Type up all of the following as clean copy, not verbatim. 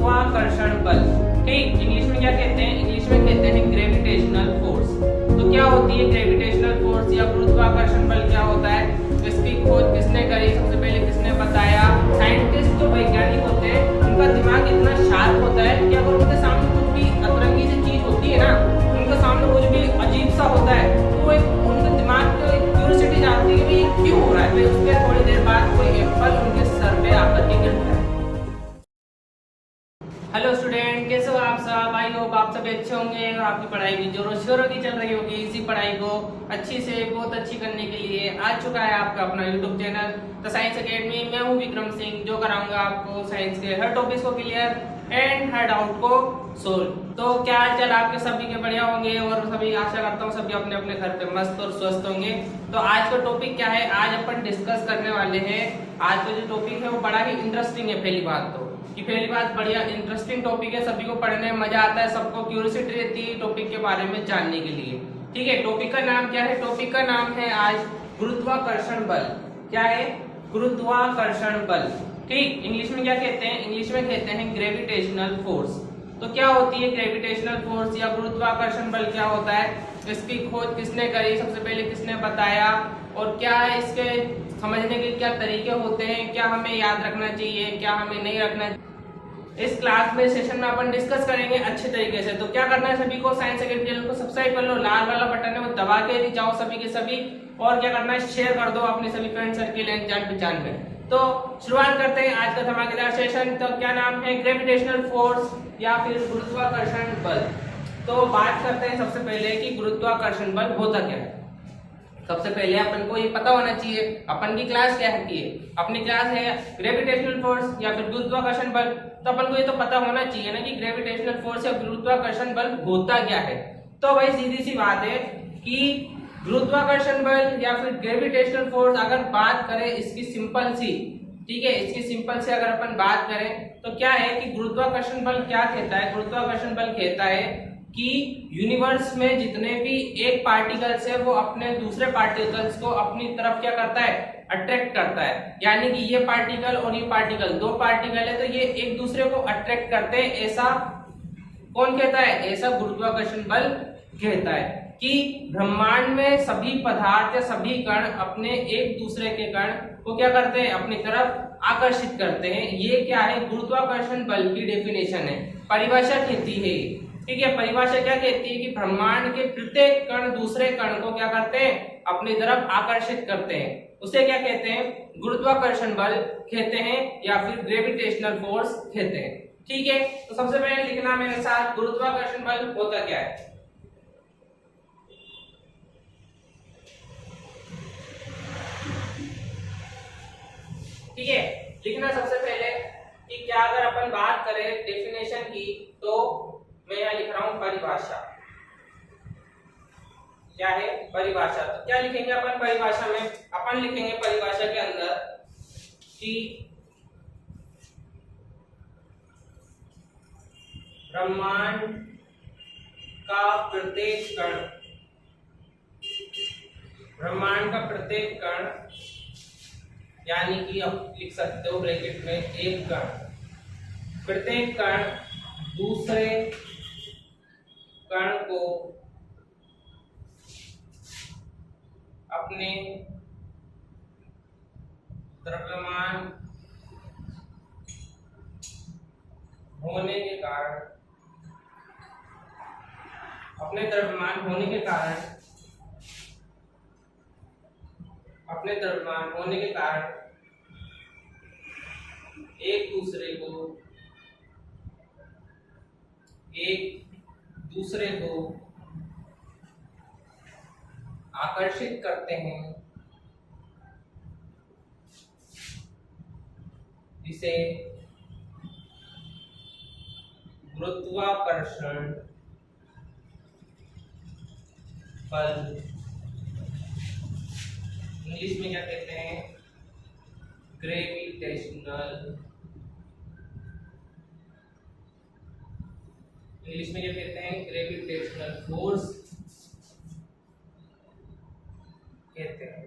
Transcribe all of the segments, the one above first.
गुरुत्वाकर्षण बल। ठीक, इंग्लिश में क्या कहते हैं? इंग्लिश में कहते हैं ग्रेविटेशनल फोर्स। तो क्या होती है ग्रेविटेशनल फोर्स या गुरुत्वाकर्षण बल? क्या होता है? इसकी खोज किसने करी? सबसे पहले किसने बताया? साइंटिस्ट जो वैज्ञानिक होते हैं उनका दिमाग इतना शार्प होता है कि अगर उनके सामने कुछ भी अतरंगी सी चीज होती है ना, उनके सामने कुछ भी अजीब सा होता है तो वो उनके दिमाग को एक क्यूरियोसिटी जाती है कि ये क्यों हो रहा है। फिर उसके थोड़ी देर बाद कोई एप्पल उनके सर पे आकर के गिरता है। हेलो स्टूडेंट, कैसे हो आप सब? आई होप आप सब अच्छे होंगे और आपकी पढ़ाई भी जोरों शोरों की चल रही होगी। इसी पढ़ाई को अच्छी से बहुत अच्छी करने के लिए आ चुका है आपका अपना YouTube channel the science academy. मैं हूं विक्रम सिंह, जो कराऊंगा आपको साइंस के हर टॉपिक्स को क्लियर एंड हर डाउट को सोल्व। तो क्या हाल चाल आपके सभी के बढ़िया होंगे और सभी आशा करता हूँ सभी अपने अपने घर पे मस्त और स्वस्थ होंगे। तो आज का टॉपिक क्या है? आज अपन डिस्कस करने वाले हैं। आज का जो टॉपिक है वो बड़ा ही इंटरेस्टिंग है। पहली बात बढ़िया इंटरेस्टिंग टॉपिक है, सभी को पढ़ने में मजा आता है, सबको क्यूरियोसिटी रहती है टॉपिक के बारे में जानने के लिए। ठीक है, टॉपिक का नाम क्या है? टॉपिक का नाम है आज गुरुत्वाकर्षण बल। क्या है? गुरुत्वाकर्षण बल। ठीक, इंग्लिश में क्या कहते हैं? इंग्लिश में कहते हैं ग्रेविटेशनल फोर्स। तो क्या होती है ग्रेविटेशनल फोर्स या गुरुत्वाकर्षण बल? क्या होता है? इसकी खोज किसने करी? सबसे पहले किसने बताया? और क्या इसके समझने के क्या तरीके होते हैं? क्या हमें याद रखना चाहिए, क्या हमें नहीं रखना चाहिए? इस क्लास में सेशन में अपन डिस्कस करेंगे अच्छे तरीके से। तो क्या करना है सभी को? साइंस एकेडमी चैनल को सब्सक्राइब कर लो, लाल वाला बटन है वो दबा के जाओ सभी के सभी। और क्या करना है? शेयर कर दो अपने सभी फ्रेंड सर्किल एंड जान पहचान में। तो शुरुआत करते हैं आज का धमाकेदार सेशन। तो क्या नाम है? ग्रेविटेशनल फोर्स या फिर गुरुत्वाकर्षण बल। तो बात करते हैं सबसे पहले कि गुरुत्वाकर्षण बल होता क्या है। सबसे पहले अपन को ये पता होना चाहिए अपन की क्लास क्या है। अपनी क्लास है ग्रेविटेशनल फोर्स या फिर गुरुत्वाकर्षण बल। तो अपन को ये तो पता होना चाहिए ना कि ग्रेविटेशनल फोर्स या गुरुत्वाकर्षण बल होता क्या है। तो भाई सीधी सी बात है कि गुरुत्वाकर्षण बल या फिर ग्रेविटेशनल फोर्स अगर बात करें इसकी सिंपल सी, ठीक है, इसकी सिंपल से अगर अपन बात करें तो क्या है कि गुरुत्वाकर्षण बल क्या कहता है? गुरुत्वाकर्षण बल कहता है कि यूनिवर्स में जितने भी एक पार्टिकल्स है वो अपने दूसरे पार्टिकल्स को अपनी तरफ क्या करता है? अट्रैक्ट करता है। यानी कि ये पार्टिकल और ये पार्टिकल, दो पार्टिकल है तो ये एक दूसरे को अट्रैक्ट करते हैं। ऐसा कौन कहता है? ऐसा गुरुत्वाकर्षण बल कहता है कि ब्रह्मांड में सभी पदार्थ या सभी कण अपने एक दूसरे के कण को क्या करते हैं? अपनी तरफ आकर्षित करते हैं। ये क्या है? गुरुत्वाकर्षण बल की डेफिनेशन है, परिभाषा कहती है। ठीक है, परिभाषा क्या कहती है कि ब्रह्मांड के प्रत्येक कण दूसरे कण को क्या करते हैं? अपनी तरफ आकर्षित करते हैं। उसे क्या कहते हैं? गुरुत्वाकर्षण बल कहते हैं या फिर ग्रेविटेशनल फोर्स कहते हैं। ठीक है, तो सबसे पहले लिखना मेरे साथ गुरुत्वाकर्षण बल होता क्या है। ठीक है, लिखना सबसे पहले कि क्या अगर अपन बात करें डेफिनेशन की तो मैं यहाँ लिख रहा हूं परिभाषा। क्या है? परिभाषा। तो क्या लिखेंगे अपन परिभाषा में? अपन लिखेंगे परिभाषा के अंदर कि ब्रह्मांड का प्रत्येक कण, ब्रह्मांड का प्रत्येक कण यानी कि आप लिख सकते हो ब्रैकेट में एक कण, प्रत्येक कण दूसरे कण को अपने द्रव्यमान होने के कारण, अपने द्रव्यमान होने के कारण, अपने द्रव्यमान होने के कारण एक दूसरे को आकर्षित करते हैं, जिसे गुरुत्वाकर्षण बल इंग्लिश में क्या कहते हैं? ग्रेविटेशनल, इंग्लिश में क्या कहते हैं? ग्रेविटेशनल फोर्स कहते हैं।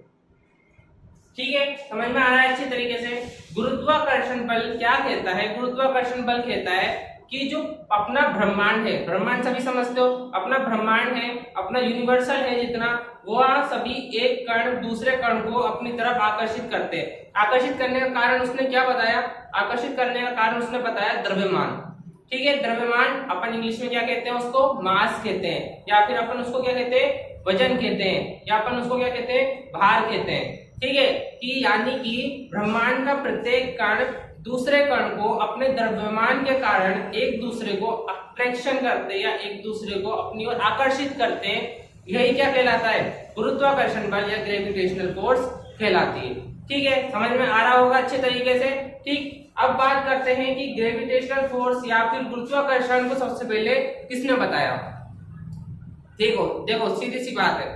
ठीक है, समझ में आ रहा है अच्छी तरीके से। गुरुत्वाकर्षण बल क्या कहता है? गुरुत्वाकर्षण बल कहता है कि जो अपना ब्रह्मांड है, ब्रह्मांड सभी समझते हो, अपना ब्रह्मांड है, अपना यूनिवर्सल है जितना, वह सभी एक कण दूसरे कण को अपनी तरफ आकर्षित करते हैं। आकर्षित करने का कारण उसने क्या बताया? आकर्षित करने का कारण उसने बताया द्रव्यमान। ठीक है, द्रव्यमान अपन इंग्लिश में क्या कहते हैं? उसको मास कहते हैं, या फिर अपन उसको क्या कहते हैं? वजन कहते हैं, या अपन उसको क्या कहते हैं? भार कहते हैं। ठीक है, कि यानी कि ब्रह्मांड का प्रत्येक कण दूसरे कण को अपने द्रव्यमान के कारण एक दूसरे को अट्रैक्शन करते हैं या एक दूसरे को अपनी ओर आकर्षित करते हैं। यही क्या कहलाता है? गुरुत्वाकर्षण बल या ग्रेविटेशनल फोर्स कहलाती है। ठीक है, समझ में आ रहा होगा अच्छे तरीके से। ठीक, अब बात करते हैं कि ग्रेविटेशनल फोर्स या फिर गुरुत्वाकर्षण को सबसे पहले किसने बताया? देखो देखो, सीधी सी बात है,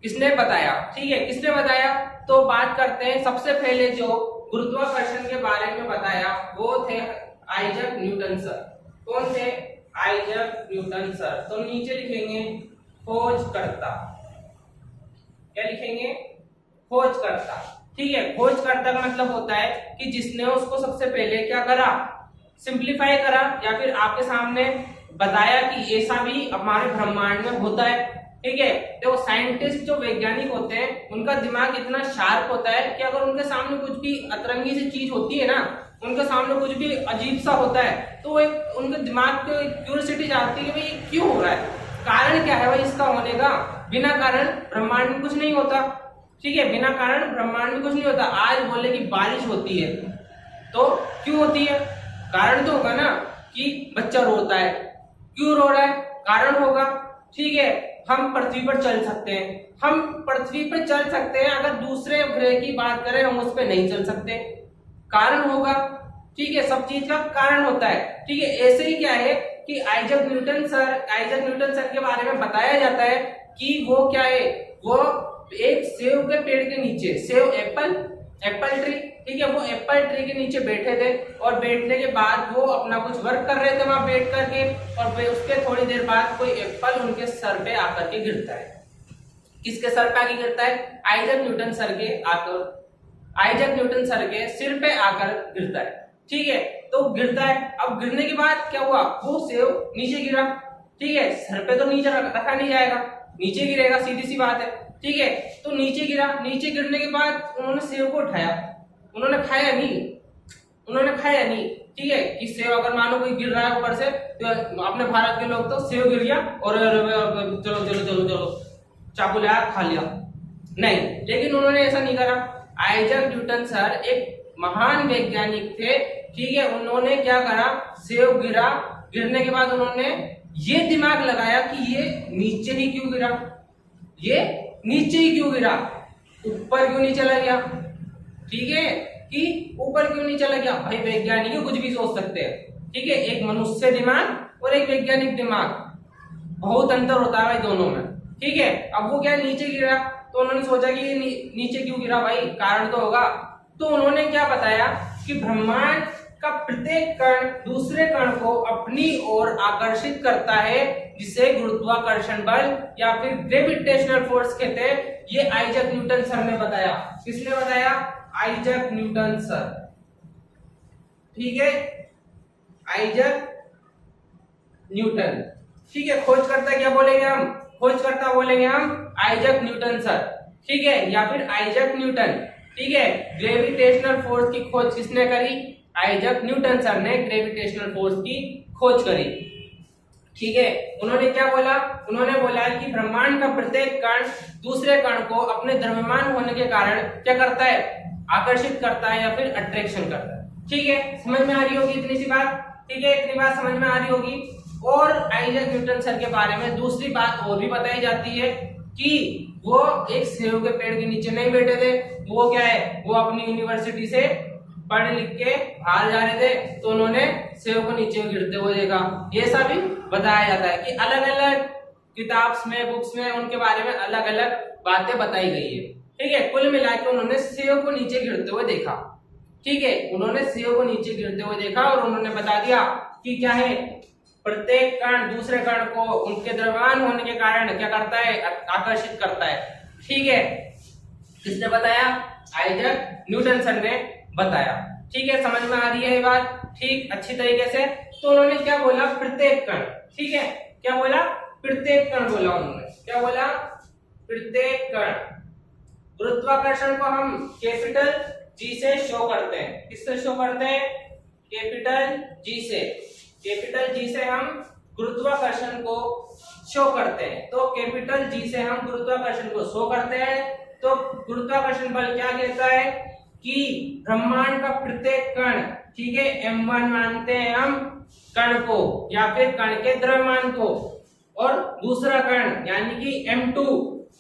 किसने बताया? ठीक है, किसने बताया? तो बात करते हैं, सबसे पहले जो गुरुत्वाकर्षण के बारे में बताया वो थे आइजैक न्यूटन सर। कौन थे? Isaac Newton sir. तो नीचे लिखेंगे खोजकर्ता। क्या लिखेंगे? खोजकर्ता। ठीक है, खोजकर्ता का मतलब होता है कि जिसने उसको सबसे पहले क्या करा? सिंप्लीफाई करा, या फिर आपके सामने बताया कि ऐसा भी हमारे ब्रह्मांड में होता है। ठीक है, तो साइंटिस्ट जो वैज्ञानिक होते हैं उनका दिमाग इतना शार्प होता है कि अगर उनके सामने कुछ भी अतरंगी सी चीज होती है ना, उनके सामने कुछ भी अजीब सा होता है, तो एक उनके दिमाग को क्यूरियोसिटी जाती है कि भाई ये क्यों हो रहा है, कारण क्या है भाई इसका होने का। बिना कारण ब्रह्मांड में कुछ नहीं होता। ठीक है, बिना कारण ब्रह्मांड में कुछ नहीं होता। आज बोले कि बारिश होती है तो क्यों होती है? कारण तो होगा ना, कि बच्चा रोता है, क्यों रो रहा है? कारण होगा। ठीक है, हम पृथ्वी पर चल सकते हैं, हम पृथ्वी पर चल सकते हैं, अगर दूसरे ग्रह की बात करें हम उस पर नहीं चल सकते, कारण होगा। ठीक है, सब चीज का कारण होता है। ठीक है, ऐसे ही क्या है कि आइजैक न्यूटन सर के बारे में बताया जाता है कि वो क्या है? वो एक सेव के पेड़ के नीचे, सेव एप्पल ट्री, ठीक है, वो एप्पल ट्री के नीचे बैठे थे, और बैठने के बाद वो अपना कुछ वर्क कर रहे थे वहां बैठ करके, और उसके थोड़ी देर बाद कोई एप्पल उनके सर पे आकर के गिरता है। किसके सर पे आके गिरता है? आइजैक न्यूटन सर के सिर पे आकर गिरता है। ठीक है, तो गिरता है। अब गिरने के बाद क्या हुआ? वो सेव नीचे गिरा। ठीक है, सर पे तो नीचे रखा नहीं जाएगा, नीचे गिरेगा, सीधी सी बात है। ठीक है, तो नीचे गिरा। नीचे गिरने के बाद उन्होंने सेव को उठाया, उन्होंने खाया नहीं। ठीक है, कि सेव अगर मानो कोई गिर रहा है ऊपर से, तो अपने भारत के लोग तो सेव गिर गया और चलो चाकू लाया खा लिया, नहीं। लेकिन उन्होंने ऐसा नहीं करा। आइजैक न्यूटन सर एक महान वैज्ञानिक थे। ठीक है, उन्होंने क्या करा? सेव गिरा, गिरने के बाद उन्होंने ये दिमाग लगाया कि ये नीचे ही क्यों गिरा, ऊपर क्यों नहीं चला गया। ठीक है, कि ऊपर क्यों नहीं चला गया? भाई वैज्ञानिक कुछ भी सोच सकते हैं। ठीक है, एक मनुष्य दिमाग और एक वैज्ञानिक दिमाग, बहुत अंतर होता है भाई दोनों में। ठीक है, अब वो क्या नीचे गिरा, तो उन्होंने सोचा कि ये नीचे क्यों गिरा भाई, कारण तो होगा। तो उन्होंने क्या बताया कि ब्रह्मांड का प्रत्येक कण दूसरे कण को अपनी ओर आकर्षित करता है, जिसे गुरुत्वाकर्षण बल या फिर ग्रेविटेशनल फोर्स कहते हैं। ये आइजैक न्यूटन सर ने बताया। किसने बताया? Isaac Newton sir. ठीक है, आइजैक न्यूटन। ठीक है, खोजकर्ता क्या बोलेंगे हम? खोजकर्ता बोलेंगे हम आइजैक न्यूटन सर। ठीक है, या फिर आइजैक न्यूटन। ठीक है, ग्रेविटेशनल फोर्स की खोज किसने करी? आइजैक न्यूटन सर ने ग्रेविटेशनल फोर्स की खोज करी। ठीक है, उन्होंने क्या बोला? उन्होंने बोला कि ब्रह्मांड का प्रत्येक कण दूसरे कण को अपने द्रव्यमान होने के कारण क्या करता है? आकर्षित करता है या फिर अट्रैक्शन करता है। ठीक है, समझ में आ रही होगी इतनी सी बात। ठीक है, इतनी बात समझ में आ रही होगी। और आइजैक न्यूटन सर के बारे में दूसरी बात और भी बताई जाती है कि वो एक सेव के पेड़ के नीचे नहीं बैठे थे, वो क्या है? वो अपनी यूनिवर्सिटी से पढ़ लिख के बाहर जा रहे थे, तो उन्होंने सेव को नीचे गिरते हुए देखा। ये सब भी बताया जाता है कि अलग अलग किताब्स में, बुक्स में उनके बारे में अलग अलग बातें बताई गई है। ठीक है, कुल मिला के उन्होंने सेव को नीचे गिरते हुए देखा। ठीक है, उन्होंने सेव को नीचे गिरते हुए देखा और उन्होंने बता दिया कि क्या है? प्रत्येक कण दूसरे कण को उनके द्रव्यमान होने के कारण क्या करता है? आकर्षित करता है। ठीक है, किसने बताया? आइजैक न्यूटन सर ने बताया। ठीक है, समझ में आ रही है ये बात? ठीक, अच्छी तरीके से। तो उन्होंने क्या बोला? प्रत्येक कण। ठीक है, क्या बोला? प्रत्येक कण बोला उन्होंने। क्या बोला? प्रत्येक कण। गुरुत्वाकर्षण को हम कैपिटल जी से शो करते हैं। किससे शो करते हैं? कैपिटल जी से। कैपिटल जी से हम गुरुत्वाकर्षण को शो करते हैं। तो कैपिटल जी से हम गुरुत्वाकर्षण को शो करते हैं। तो गुरुत्वाकर्षण बल क्या कहता है कि ब्रह्मांड का प्रत्येक कण, ठीक है, m1 मानते हैं हम कण को या फिर कण के द्रव्यमान को, और दूसरा कण यानी कि m2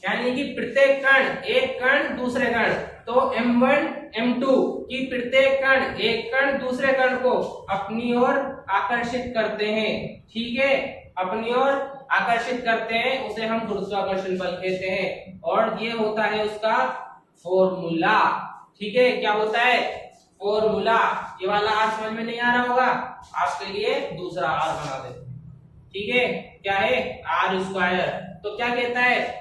यानी कि प्रत्येक कण, एक कण दूसरे कण, तो m1 m2 की प्रत्येक कण, एक कण दूसरे कण को अपनी ओर आकर्षित करते हैं। ठीक है, अपनी ओर आकर्षित करते हैं, उसे हम गुरुत्वाकर्षण बल कहते हैं। और ये होता है उसका फॉर्मूला। ठीक है, क्या होता है? फॉर्मूला। ये वाला आर समझ में नहीं आ रहा होगा, आपके लिए दूसरा आर बना देते। ठीक है, क्या है? R square. तो क्या कहता है?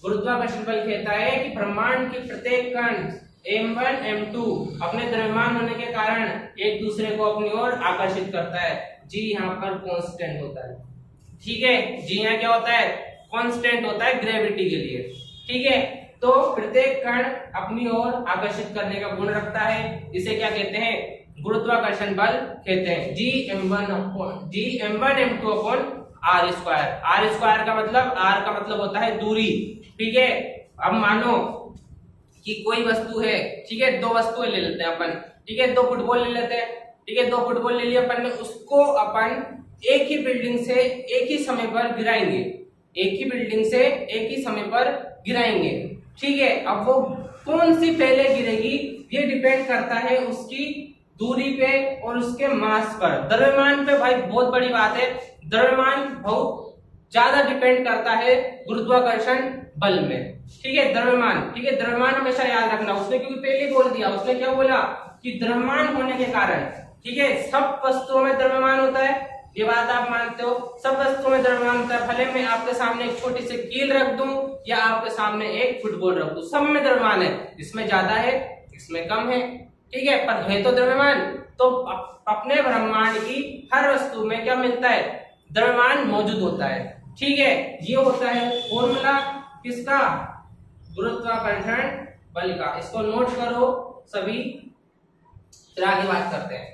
गुरुत्वाकर्षण बल कहता है कि ब्रह्मांड के प्रत्येक कण m1 m2 अपने द्रव्यमान होने के कारण एक दूसरे को अपनी ओर आकर्षित करता है। जी यहाँ पर कांस्टेंट होता है। ठीक है, जी यहाँ क्या होता है? कांस्टेंट होता है ग्रेविटी के लिए। ठीक है, तो प्रत्येक कण अपनी ओर आकर्षित करने का गुण रखता है। इसे क्या कहते हैं? गुरुत्वाकर्षण बल कहते हैं। G m1 m2 upon R square. R square का मतलब, आर का मतलब होता है दूरी। ठीक है, अब मानो कि कोई वस्तु है, ठीक है, दो वस्तुएं ले लेते हैं अपन। ठीक है, दो फुटबॉल ले लेते हैं। ठीक है, दो फुटबॉल ले लिया अपन ने, उसको अपन एक ही बिल्डिंग से एक ही समय पर गिराएंगे। एक ही बिल्डिंग से एक ही समय पर गिराएंगे। ठीक है, अब वो कौन सी पहले गिरेगी ये डिपेंड करता है उसकी दूरी पे और उसके मास पर। द्रव्यमान पे भाई बहुत बड़ी बात है, द्रव्यमान बहुत ज्यादा डिपेंड करता है गुरुत्वाकर्षण बल में। ठीक है, द्रव्यमान। ठीक है, द्रव्यमान हमेशा याद रखना। उसने क्योंकि पहले बोल दिया, उसने क्या बोला कि द्रव्यमान होने के कारण, ठीक है, सब वस्तुओं में द्रव्यमान होता है। ये बात आप मानते हो, सब वस्तुओं में द्रव्यमान होता है। भले मैं आपके सामने एक छोटी सी कील रख दूं या आपके सामने एक फुटबॉल रख दूं, सब में द्रव्यमान है। इसमें ज्यादा है, इसमें कम है। ठीक है, पर है तो द्रव्यमान। तो अपने ब्रह्मांड की हर वस्तु में क्या मिलता है? द्रव्यमान मौजूद होता है। ठीक है, ये होता है फॉर्मूला किसका? गुरुत्वाकर्षण बल का। इसको नोट करो सभी, फिर आगे बात करते हैं।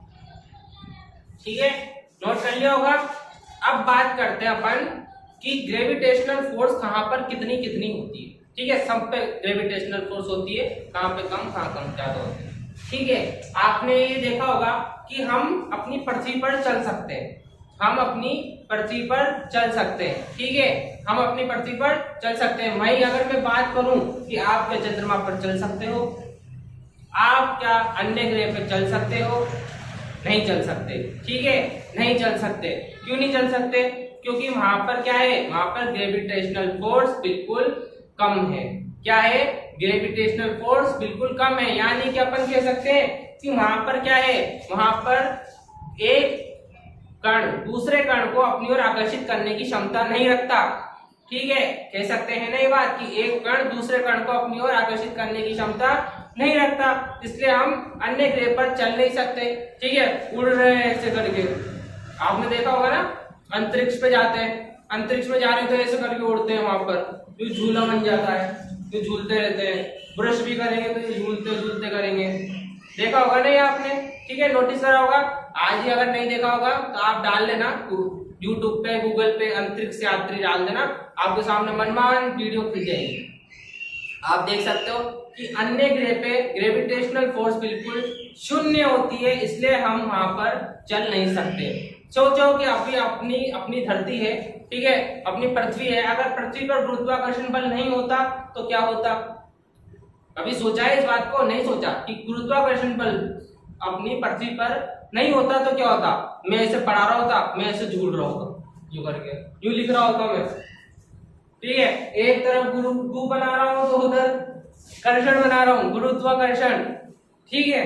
ठीक है, नोट कर लिया होगा। अब बात करते हैं अपन कि ग्रेविटेशनल फोर्स कहां पर कितनी कितनी होती है। ठीक है, सब पे ग्रेविटेशनल फोर्स होती है, कहां पे कम, कहां ज्यादा होती है। ठीक है, आपने ये देखा होगा कि हम अपनी पृथ्वी पर चल सकते हैं। हम अपनी पृथ्वी पर चल सकते हैं। ठीक है, हम अपनी पृथ्वी पर चल सकते हैं। मैं अगर मैं बात करूं कि आप क्या चंद्रमा पर चल सकते हो? आप क्या अन्य ग्रह पर चल सकते हो? नहीं चल सकते। ठीक है, नहीं चल सकते। क्यों नहीं चल सकते? क्योंकि वहां पर क्या है? वहां पर ग्रेविटेशनल फोर्स बिल्कुल कम है। क्या है? ग्रेविटेशनल फोर्स बिल्कुल कम है। यानी कि अपन कह सकते हैं कि वहां पर क्या है? वहां पर एक कण दूसरे कण को अपनी ओर आकर्षित करने की क्षमता नहीं रखता। ठीक है, कह सकते हैं ना ये बात कि एक कण दूसरे कण को अपनी ओर आकर्षित करने की क्षमता नहीं रखता, इसलिए हम अन्य ग्रह पर चल नहीं सकते। ठीक है, उड़ रहे हैं ऐसे करके, आपने देखा होगा ना, अंतरिक्ष पे जाते हैं, अंतरिक्ष में जा रहे तो ऐसे करके उड़ते हैं, वहां पर जो झूला बन जाता है, जो झूलते रहते हैं। ब्रश भी करेंगे तो ये झूलते झूलते करेंगे, देखा होगा नहीं आपने? ठीक है, नोटिस करा होगा। आज ही अगर नहीं देखा होगा तो आप डाल लेना यूट्यूब पे, गूगल पे अंतरिक्ष यात्री डाल देना, आपके सामने मनमान वीडियो खुल जाएगी। आप देख सकते हो कि अन्य ग्रह पे ग्रेविटेशनल फोर्स बिल्कुल शून्य होती है, इसलिए हम वहां पर चल नहीं सकते। सोचो कि अभी अपनी धरती है, ठीक है, अपनी पृथ्वी है, अगर पृथ्वी पर गुरुत्वाकर्षण बल नहीं होता तो क्या होता? कभी सोचा है इस बात को? नहीं सोचा कि गुरुत्वाकर्षण बल अपनी पृथ्वी पर नहीं होता तो क्या होता? मैं ऐसे पढ़ा रहा होता, मैं ऐसे झूल रहा होता, यूं करके यूं लिख रहा होता मैं। ठीक है, एक तरफ गुरु बना रहा हूं तो उधर कर्षण बना रहा हूं, गुरुत्वाकर्षण। ठीक है,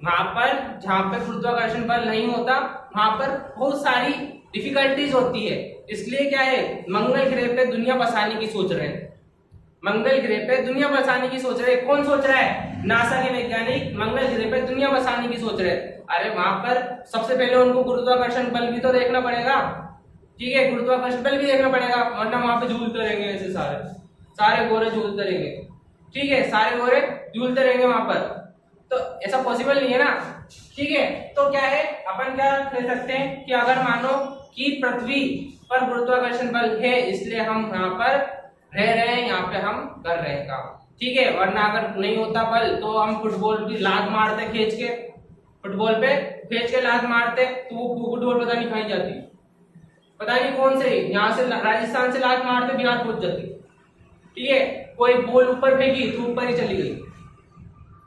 वहां पर जहां पर गुरुत्वाकर्षण बल नहीं होता वहां पर बहुत सारी डिफिकल्टीज होती है। इसलिए क्या है, मंगल ग्रह पे दुनिया बसाने की सोच रहे हैं। मंगल ग्रह पे दुनिया बसाने की सोच रहे हैं। कौन सोच रहा है? नासा के वैज्ञानिक मंगल ग्रह पे दुनिया बसाने की सोच रहे हैं। अरे वहां पर सबसे पहले उनको गुरुत्वाकर्षण बल भी तो देखना पड़ेगा, ठीक है, गुरुत्वाकर्षण बल भी देखना पड़ेगा, वरना वहां पे झूलते रहेंगे ऐसे सारे गोरे झूलते रहेंगे, ठीक है, सारे गोरे झूलते रहेंगे वहां पर, तो ऐसा पॉसिबल नहीं है ना, ठीक है। तो क्या है, अपन क्या कह सकते हैं कि अगर मानो कि पृथ्वी पर गुरुत्वाकर्षण बल है इसलिए हम यहाँ पर रह रहे हैं, यहाँ पे हम कर रहे हैं काम, ठीक है, वरना अगर नहीं होता बल तो हम फुटबॉल की लात मारते खींच के, फुटबॉल पे खींच के लात मारते तो वो फुटबॉल पता नहीं कहीं जाती, पता नहीं कौन से, यहाँ से राजस्थान से लात मारते बिहार पहुंच जाती, ठीक है। कोई बॉल ऊपर फेंकी तो ऊपर ही चली गई,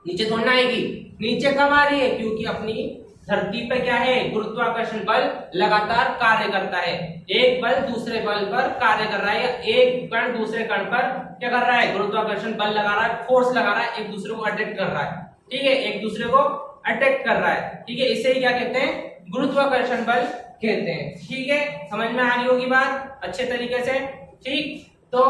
नीचे थोड़ी ना आएगी, नीचे कब आ रही है, क्योंकि अपनी धरती पे क्या है, गुरुत्वाकर्षण बल लगातार कार्य करता है, एक बल दूसरे बल पर कार्य कर रहा है, या एक कण दूसरे कण पर क्या कर रहा है, गुरुत्वाकर्षण बल लगा रहा है, फोर्स लगा रहा है, एक दूसरे को अट्रैक्ट कर रहा है, ठीक है, एक दूसरे को अट्रैक्ट कर रहा है, ठीक है, इसे ही क्या कहते हैं, गुरुत्वाकर्षण बल कहते हैं, ठीक है। समझ में आ रही होगी बात अच्छे तरीके से, ठीक। तो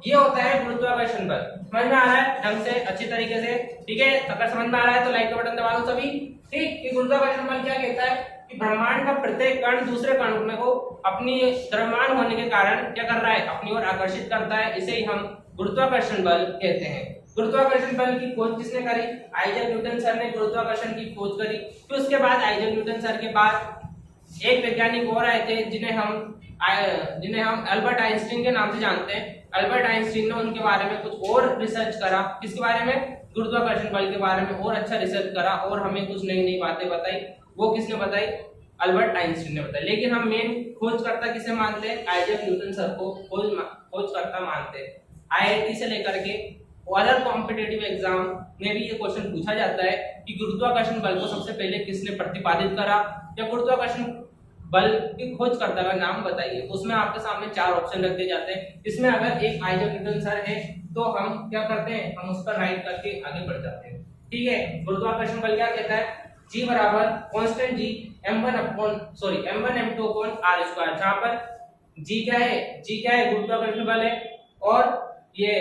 ये होता है गुरुत्वाकर्षण बल, समझ में आ रहा है ढंग से अच्छे तरीके से, ठीक है। अगर समझ में आ रहा है तो लाइक का बटन दबा दो सभी, ठीक। कि गुरुत्वाकर्षण बल क्या कहता है कि ब्रह्मांड का प्रत्येक कण दूसरे कण को अपनी द्रव्यमान होने के कारण क्या कर रहा है, अपनी ओर आकर्षित करता है, इसे ही हम गुरुत्वाकर्षण बल कहते हैं। गुरुत्वाकर्षण बल की खोज किसने करी, आइजैक न्यूटन सर ने गुरुत्वाकर्षण की खोज करी। फिर उसके बाद आइजैक न्यूटन सर के बाद एक वैज्ञानिक और आए थे जिन्हें हम अल्बर्ट आइंस्टीन के नाम से जानते हैं। अल्बर्ट आइंस्टीन ने उनके बारे में कुछ और रिसर्च करा, किसके बारे में, गुरुत्वाकर्षण बल के बारे में और अच्छा रिसर्च करा और हमें कुछ नई नई बातें बताई। वो किसने बताई, अल्बर्ट आइंस्टीन ने बताई। लेकिन हम मेन खोजकर्ता किसे मानते हैं, आइजैक न्यूटन सर को खोजकर्ता मानते हैं। आईआईटी से लेकर के अदर कॉम्पिटिटिव एग्जाम में भी ये क्वेश्चन पूछा जाता है कि गुरुत्वाकर्षण बल को सबसे पहले किसने प्रतिपादित करा, या गुरुत्वाकर्षण बल की खोजकर्ता का नाम बताइए। उसमें आपके सामने 4 ऑप्शन रख दिए जाते हैं। इसमें अगर एक आइजैक न्यूटन सर है तो हम क्या करते हैं, हम उस पर राइट करके आगे बढ़ जाते हैं, ठीक है। गुरुत्वाकर्षण बल क्या कहता है, G बराबर constant G m1 m2 upon r², जहां पर G क्या है गुरुत्वाकर्षण बल है, और ये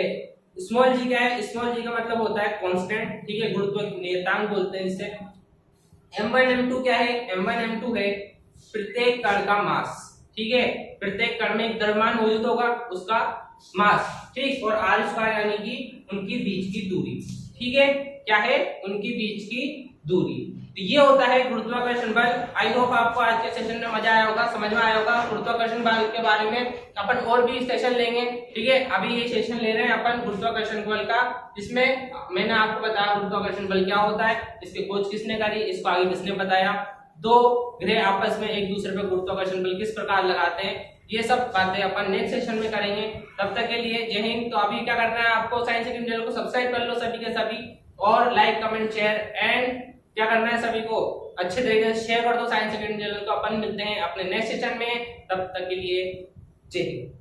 स्मॉल g क्या है, स्मॉल g का मतलब होता है कांस्टेंट, ठीक है, गुरुत्व नियतांक बोलते हैं इसे। m1 m2 क्या है, m1 m2 है प्रत्येक कण का मास, ठीक है, प्रत्येक कण में एक द्रव्यमान मौजूद होगा उसका मास, ठीक, और r² यानी कि उनकी बीच की दूरी, ठीक है, क्या है, उनकी बीच की दूरी। तो ये होता है गुरुत्वाकर्षण बल। आई होप आपको आज के सेशन में मजा आया होगा, समझ में आया होगा। गुरुत्वाकर्षण बल के बारे में अपन और भी सेशन लेंगे, ठीक है। अभी ये सेशन ले रहे हैं अपन गुरुत्वाकर्षण बल का, जिसमें मैंने आपको बताया गुरुत्वाकर्षण बल क्या होता है, इसकी खोज किसने करी, इसको आगे किसने बताया, 2 ग्रह आपस में एक दूसरे पर गुरुत्वाकर्षण बल किस प्रकार लगाते हैं, ये सब बातें अपन नेक्स्ट सेशन में करेंगे। तब तक के लिए जय हिंद। तो अभी क्या करना है आपको, साइंस एकेडमी चैनल को सब्सक्राइब कर लो सभी के सभी, और लाइक कमेंट शेयर एंड क्या करना है, सभी को अच्छे तरीके से शेयर कर दो साइंस एकेडमी चैनल को। अपन मिलते हैं अपने नेक्स्ट सेशन में, तब तक के लिए जय हिंद।